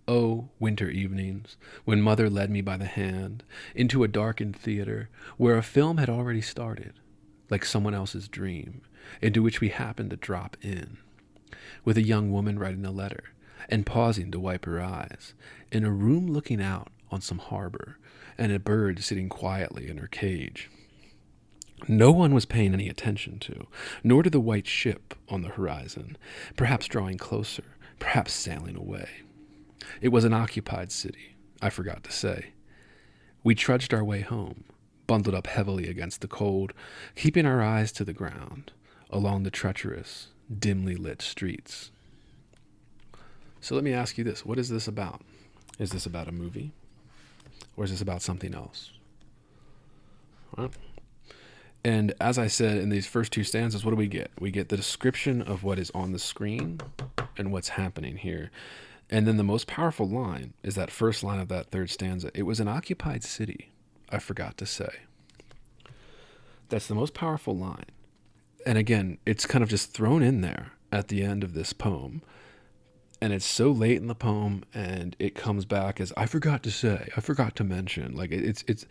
[SPEAKER 2] Oh, winter evenings, when mother led me by the hand into a darkened theater where a film had already started, like someone else's dream, into which we happened to drop in, with a young woman writing a letter and pausing to wipe her eyes, in a room looking out on some harbor, and a bird sitting quietly in her cage. No one was paying any attention to, nor to the white ship on the horizon, perhaps drawing closer, perhaps sailing away. It was an occupied city, I forgot to say. We trudged our way home, bundled up heavily against the cold, keeping our eyes to the ground, along the treacherous, dimly lit streets. So let me ask you this. What is this about? Is this about a movie? Or is this about something else? Well, and as I said, in these first 2 stanzas, what do we get? We get the description of what is on the screen and what's happening here. And then the most powerful line is that first line of that 3rd stanza. It was an occupied city, I forgot to say. That's the most powerful line. And again, it's kind of just thrown in there at the end of this poem. And it's so late in the poem, and it comes back as, I forgot to say, I forgot to mention. Like, it's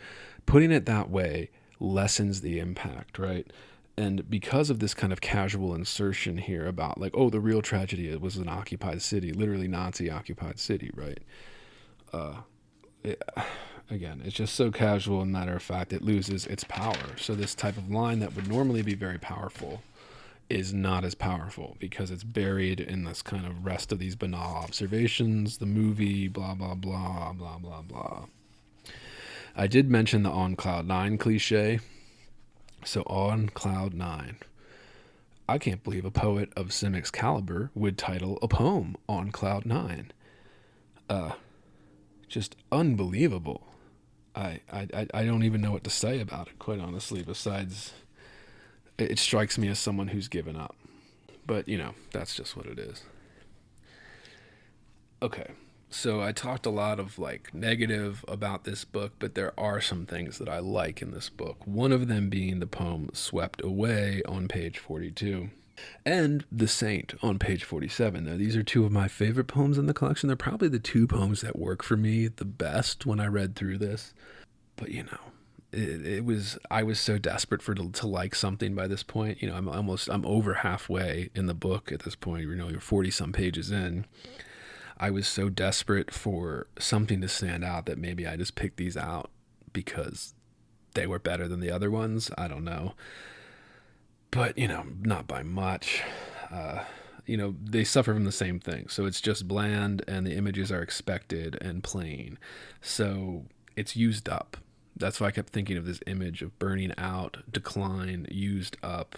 [SPEAKER 2] putting it that way lessens the impact, right? And because of this kind of casual insertion here about, like, oh, the real tragedy was an occupied city, literally Nazi-occupied city, right? Again, it's just so casual and matter of fact, it loses its power. So this type of line that would normally be very powerful is not as powerful, because it's buried in this kind of rest of these banal observations, the movie, blah, blah, blah, blah, blah, blah. I did mention the on cloud 9 cliche. So on cloud 9. I can't believe a poet of Simic's caliber would title a poem on cloud 9. Just unbelievable. I don't even know what to say about it, quite honestly, besides it strikes me as someone who's given up. But, that's just what it is. Okay, so I talked a lot of, negative about this book, but there are some things that I like in this book. One of them being the poem Swept Away on page 42. And The Saint on page 47. Now, these are 2 of my favorite poems in the collection. They're probably the 2 poems that work for me the best when I read through this. But, I was so desperate to like something by this point. I'm over halfway in the book at this point. You're 40 some pages in. I was so desperate for something to stand out that maybe I just picked these out because they were better than the other ones. I don't know. But, not by much. They suffer from the same thing. So it's just bland, and the images are expected and plain. So it's used up. That's why I kept thinking of this image of burning out, decline, used up,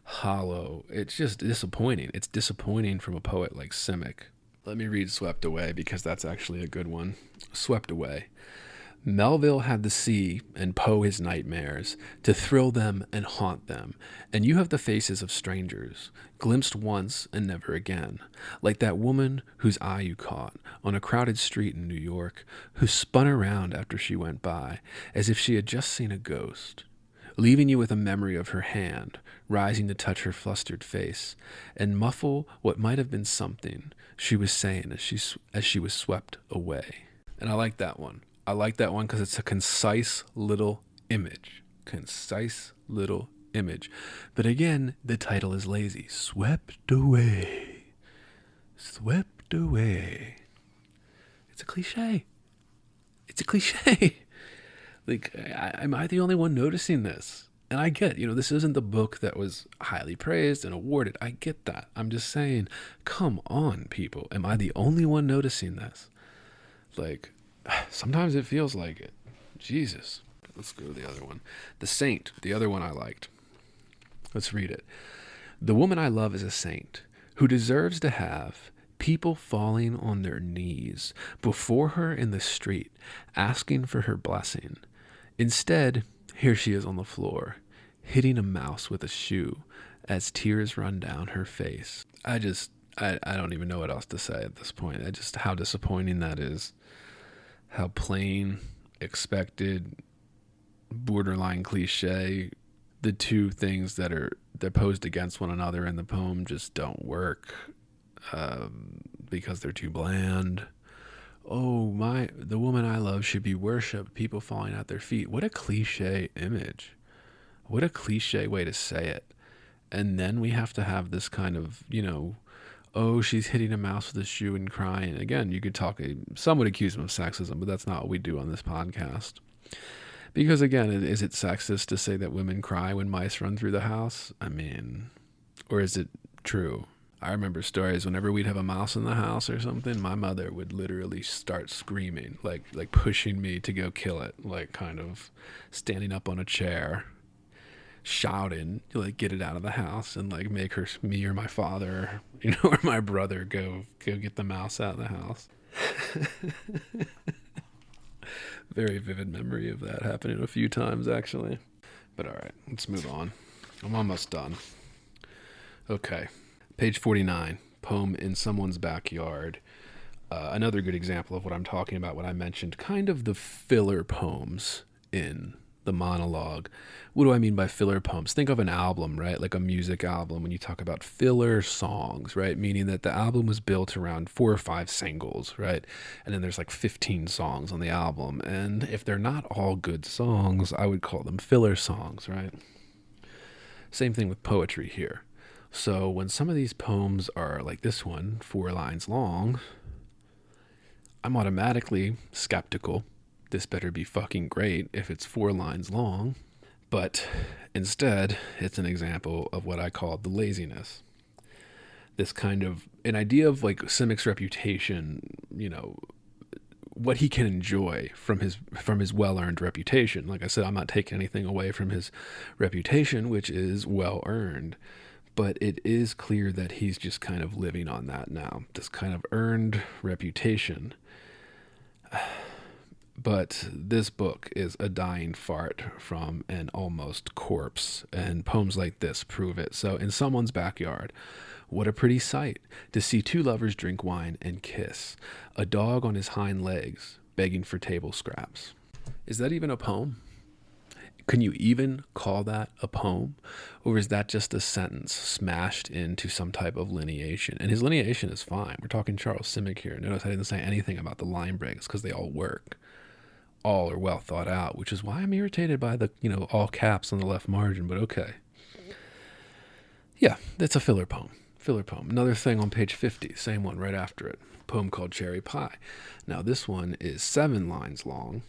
[SPEAKER 2] hollow. It's just disappointing. It's disappointing from a poet like Simic. Let me read Swept Away because that's actually a good one. Swept Away. Melville had the sea and Poe his nightmares to thrill them and haunt them, and you have the faces of strangers, glimpsed once and never again, like that woman whose eye you caught on a crowded street in New York, who spun around after she went by, as if she had just seen a ghost, leaving you with a memory of her hand, rising to touch her flustered face, and muffle what might have been something she was saying as she was swept away. And I like that one. I like that one because it's a concise little image. Concise little image. But again, the title is lazy. Swept away. Swept away. It's a cliche. It's a cliche. Like, am I the only one noticing this? And I get, this isn't the book that was highly praised and awarded. I get that. I'm just saying, come on, people. Am I the only one noticing this? Like, sometimes it feels like it. Jesus. Let's go to the other one. The Saint, the other one I liked. Let's read it. The woman I love is a saint who deserves to have people falling on their knees before her in the street, asking for her blessing. Instead, here she is on the floor, hitting a mouse with a shoe as tears run down her face. I don't even know what else to say at this point. How disappointing that is. How plain, expected, borderline cliche, the two things they're posed against one another in the poem just don't work because they're too bland. Oh, the woman I love should be worshipped, people falling at their feet. What a cliche image. What a cliche way to say it. And then we have to have this kind of, oh, she's hitting a mouse with a shoe and crying. Again, you could some would accuse them of sexism, but that's not what we do on this podcast. Because again, is it sexist to say that women cry when mice run through the house? I mean, or is it true? I remember stories whenever we'd have a mouse in the house or something, my mother would literally start screaming, like pushing me to go kill it, like kind of standing up on a chair, shouting to like get it out of the house and like make me or my father, or my brother go get the mouse out of the house. Very vivid memory of that happening a few times actually. But all right, let's move on. I'm almost done. Okay. Page 49, poem In Someone's Backyard. Another good example of what I'm talking about, what I mentioned, kind of the filler poems in the monologue. What do I mean by filler poems? Think of an album, right? Like a music album when you talk about filler songs, right? Meaning that the album was built around 4 or 5 singles, right? And then there's like 15 songs on the album. And if they're not all good songs, I would call them filler songs, right? Same thing with poetry here. So when some of these poems are like this one, 4 lines long, I'm automatically skeptical. This better be fucking great if it's 4 lines long. But instead, it's an example of what I call the laziness. This kind of an idea of like Simic's reputation, what he can enjoy from his well-earned reputation. Like I said, I'm not taking anything away from his reputation, which is well-earned. But it is clear that he's just kind of living on that now, this kind of earned reputation. But this book is a dying fart from an almost corpse, and poems like this prove it. So, In Someone's Backyard, what a pretty sight to see 2 lovers drink wine and kiss, a dog on his hind legs begging for table scraps. Is that even a poem? Can you even call that a poem? Or is that just a sentence smashed into some type of lineation? And his lineation is fine. We're talking Charles Simic here. Notice I didn't say anything about the line breaks because they all work. All are well thought out, which is why I'm irritated by the, all caps on the left margin, but okay. Yeah, it's a filler poem. Filler poem. Another thing on page 50, same one right after it. Poem called Cherry Pie. Now this one is 7 lines long.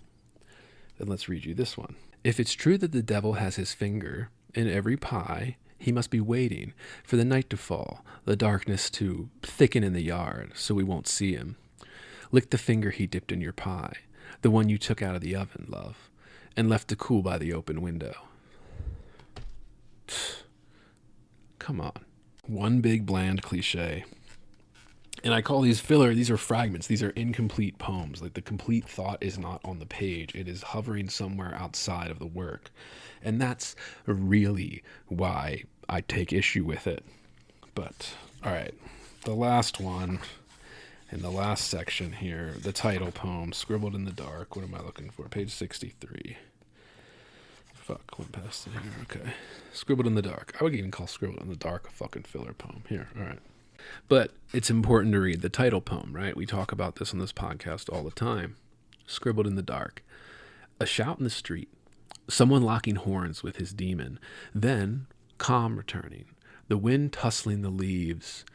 [SPEAKER 2] Then let's read you this one. If it's true that the devil has his finger in every pie, he must be waiting for the night to fall, the darkness to thicken in the yard, so we won't see him. Lick the finger he dipped in your pie, the one you took out of the oven, love, and left to cool by the open window. Come on. One big bland cliche. And I call these filler, these are fragments, these are incomplete poems. Like the complete thought is not on the page. It is hovering somewhere outside of the work. And that's really why I take issue with it. But, all right, the last one in the last section here, the title poem, Scribbled in the Dark. What am I looking for? Page 63. Fuck, went past it here. Okay. Scribbled in the Dark. I would even call Scribbled in the Dark a fucking filler poem. Here, all right. But it's important to read the title poem, right? We talk about this on this podcast all the time. Scribbled in the Dark. A shout in the street. Someone locking horns with his demon. Then, calm returning. The wind tussling the leaves.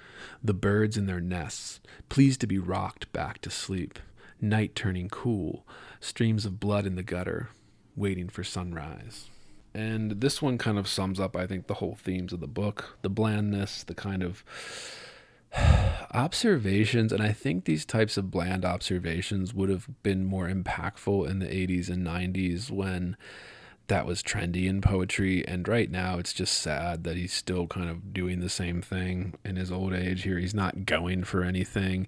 [SPEAKER 2] The birds in their nests, pleased to be rocked back to sleep. Night turning cool. Streams of blood in the gutter, waiting for sunrise. And this one kind of sums up, I think, the whole themes of the book. The blandness, the kind of observations, and I think these types of bland observations would have been more impactful in the 80s and 90s when that was trendy in poetry, and right now it's just sad that he's still kind of doing the same thing in his old age here. He's not going for anything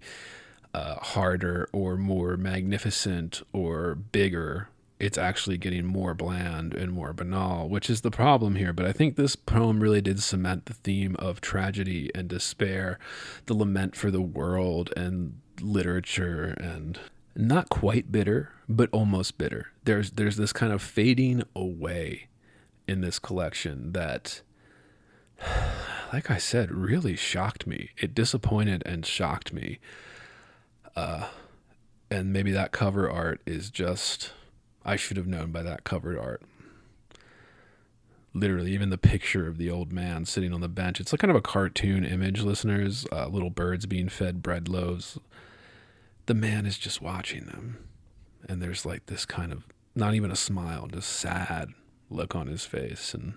[SPEAKER 2] harder or more magnificent or bigger. It's actually getting more bland and more banal, which is the problem here. But I think this poem really did cement the theme of tragedy and despair, the lament for the world and literature, and not quite bitter, but almost bitter. There's this kind of fading away in this collection that, like I said, really shocked me. It disappointed and shocked me. And maybe that cover art is just... I should have known by that cover art. Literally, even the picture of the old man sitting on the bench. It's like kind of a cartoon image, listeners. Little birds being fed bread loaves. The man is just watching them. And there's like this kind of, not even a smile, just sad look on his face. And,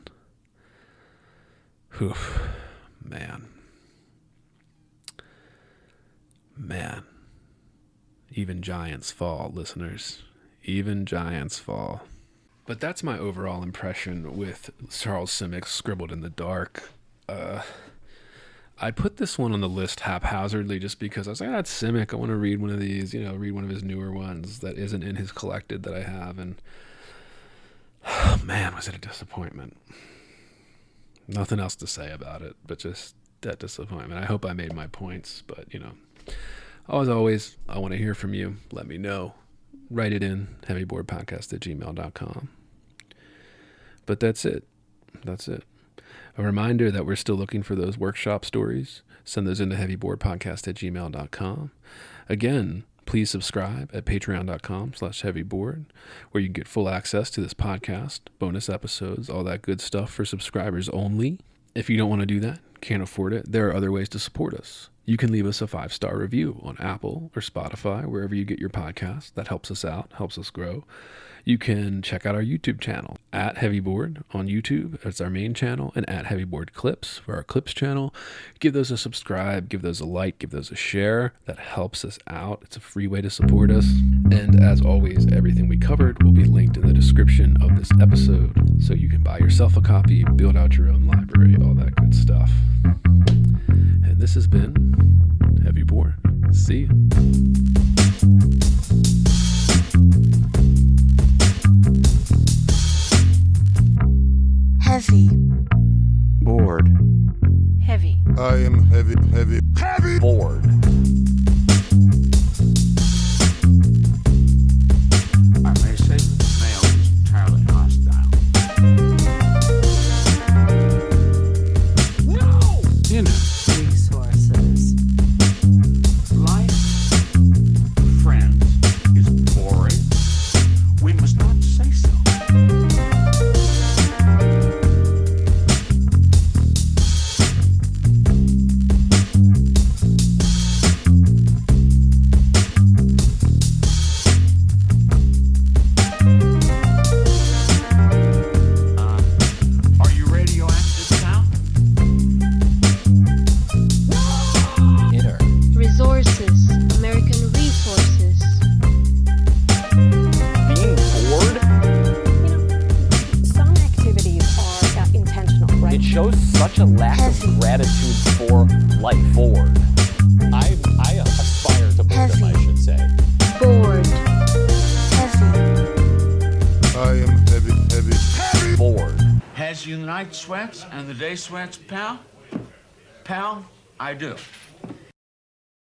[SPEAKER 2] whew, man. Even giants fall, listeners. Even giants fall. But that's my overall impression with Charles Simic's Scribbled in the Dark. I put this one on the list haphazardly just because I was like, it's Simic. I want to read one of these, read one of his newer ones that isn't in his collected that I have. And oh, man, was it a disappointment. Nothing else to say about it, but just that disappointment. I hope I made my points, but, as always, I want to hear from you. Let me know. Write it in, heavyboardpodcast@gmail.com. But that's it. A reminder that we're still looking for those workshop stories. Send those into heavyboardpodcast@gmail.com. Again, please subscribe at patreon.com/heavyboard, where you can get full access to this podcast, bonus episodes, all that good stuff for subscribers only. If you don't want to do that, can't afford it, there are other ways to support us. You can leave us a 5-star review on Apple or Spotify, wherever you get your podcasts. That helps us out, helps us grow. You can check out our YouTube channel at Heavyboard on YouTube. That's our main channel, and at Heavyboard Clips for our Clips channel. Give those a subscribe, give those a like, give those a share. That helps us out. It's a free way to support us. And as always, everything we covered will be linked in the description of this episode, so you can buy yourself a copy, build out your own library, all that good stuff. And this has been Heavyboard. See ya.
[SPEAKER 4] Heavy.
[SPEAKER 5] Bored.
[SPEAKER 4] Heavy.
[SPEAKER 1] I am heavy
[SPEAKER 5] Bored.
[SPEAKER 3] I may say that the male is entirely hostile. No!
[SPEAKER 4] Resources.
[SPEAKER 3] Life, friends, is boring. We must not say so. Are you radioactive now?
[SPEAKER 4] a lack of gratitude for life. Bored. I aspire to boredom, I should say.
[SPEAKER 6] Bored. Heavy.
[SPEAKER 1] I am heavy.
[SPEAKER 4] Bored.
[SPEAKER 3] Has you the night sweats and the day sweats, pal? Pal, I do.